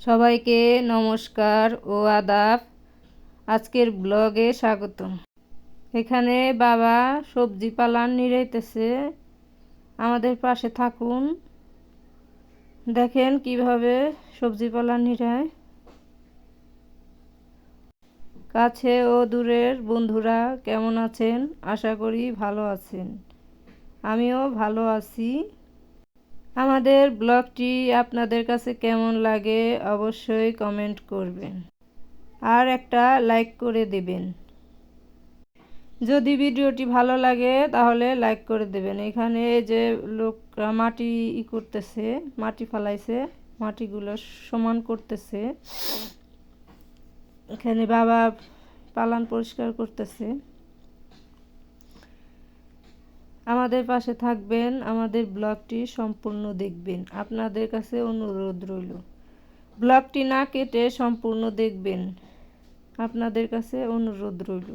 সবাইকে নমস্কার ও আদাব। আজকের ব্লগে স্বাগতম। এখানে বাবা সবজি পালান নিড়াইতেছে, আমাদের পাশে থাকুন, দেখেন কিভাবে সবজি পালান নিড়ায়। কাছে ও দূরের বন্ধুরা কেমন আছেন? আশা করি ভালো আছেন, আমিও ভালো আছি। আমাদের ব্লগটি আপনাদের কাছে কেমন লাগে অবশ্যই কমেন্ট করবেন আর একটা লাইক করে দেবেন। যদি ভিডিওটি ভালো লাগে তাহলে লাইক করে দেবেন। এখানে যে লোকরা মাটি করতেছে, মাটি ফালাইছে, মাটিগুলো সমান করতেছে। এখানে বাবা পালান পরিষ্কার করতেছে। আমাদের পাশে থাকবেন, আমাদের ব্লগটি সম্পূর্ণ দেখবেন, আপনাদের কাছে অনুরোধ রইল। ব্লগটি না কেটে সম্পূর্ণ দেখবেন, আপনাদের কাছে অনুরোধ রইল।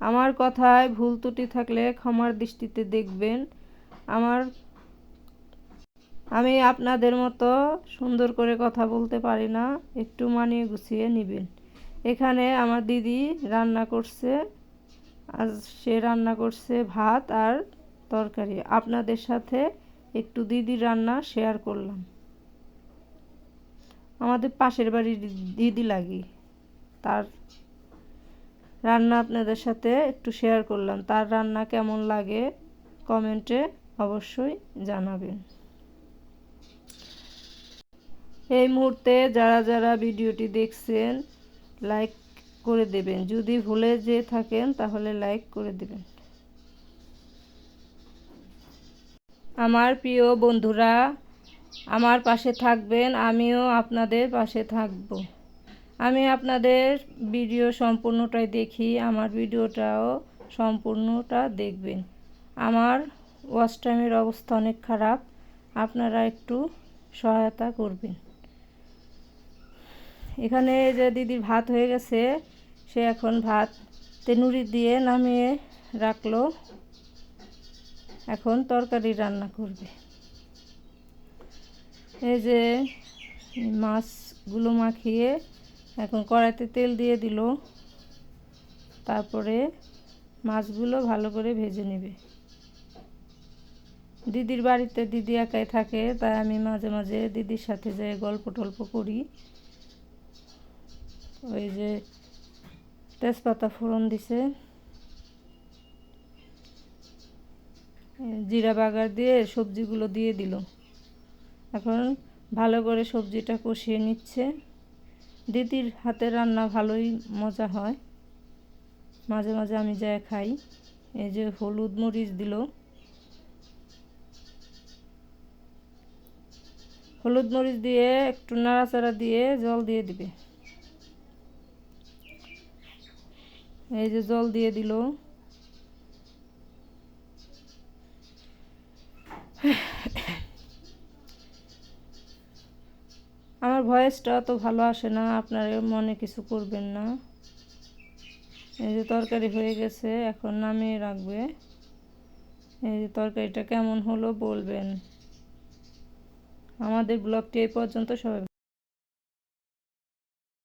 আমার কথায় ভুল ত্রুটি থাকলে ক্ষমার দৃষ্টিতে দেখবেন। আমি আপনাদের মতো সুন্দর করে কথা বলতে পারি না, একটু মানিয়ে গুছিয়ে নেবেন। এখানে আমার দিদি রান্না করছে, আজ সে রান্না করছে ভাত আর তরকারি। আপনাদের সাথে একটু দিদির রান্না শেয়ার করলাম। আমাদের পাশের বাড়ির দিদি লাগি, তার রান্না আপনাদের সাথে একটু শেয়ার করলাম। তার রান্না কেমন লাগে কমেন্টে অবশ্যই জানাবেন। এই মুহূর্তে যারা যারা ভিডিওটি দেখছেন লাইক করে দেবেন, যদি ভুলে যেয়ে থাকেন তাহলে লাইক করে দেবেন। আমার প্রিয় বন্ধুরা, আমার পাশে থাকবেন, আমিও আপনাদের পাশে থাকব। আমি আপনাদের ভিডিও সম্পূর্ণটাই দেখি, আমার ভিডিওটাও সম্পূর্ণটা দেখবেন। আমার ওয়াচ টাইমের অবস্থা অনেক খারাপ, আপনারা একটু সহায়তা করবেন। এখানে যে দিদির ভাত হয়ে গেছে, সে এখন ভাত তেনুরি দিয়ে নামিয়ে রাখলো, এখন তরকারি রান্না করবে। এই যে মাছগুলো মাখিয়ে এখন কড়াইতে তেল দিয়ে দিল, তারপরে মাছগুলো ভালো করে ভেজে নেবে। দিদির বাড়িতে দিদি একাই থাকে, তাই আমি মাঝে মাঝে দিদির সাথে যেয়ে গল্প টল্প করি। ওই যে তেজপাতা ফোড়ন দিছে, জিরা বাগার দিয়ে সবজিগুলো দিয়ে দিল। এখন ভালো করে সবজিটা কষিয়ে নিচ্ছে। দিদির হাতে রান্না ভালোই মজা হয়, মাঝে মাঝে আমি যা খাই। এই যে হলুদ মরিচ দিল, হলুদ মরিচ দিয়ে একটু নাড়াচাড়া দিয়ে জল দিয়ে দিবে। এই যে জল দিয়ে দিল। আমার ভয়েসটা অত ভালো আসে না, আপনারা মনে কিছু করবেন না। এই যে তরকারি হয়ে গেছে, এখন নামিয়ে রাখবে। এই যে তরকারিটা কেমন হলো বলবেন। আমাদের ব্লগটি এই পর্যন্ত, সবাই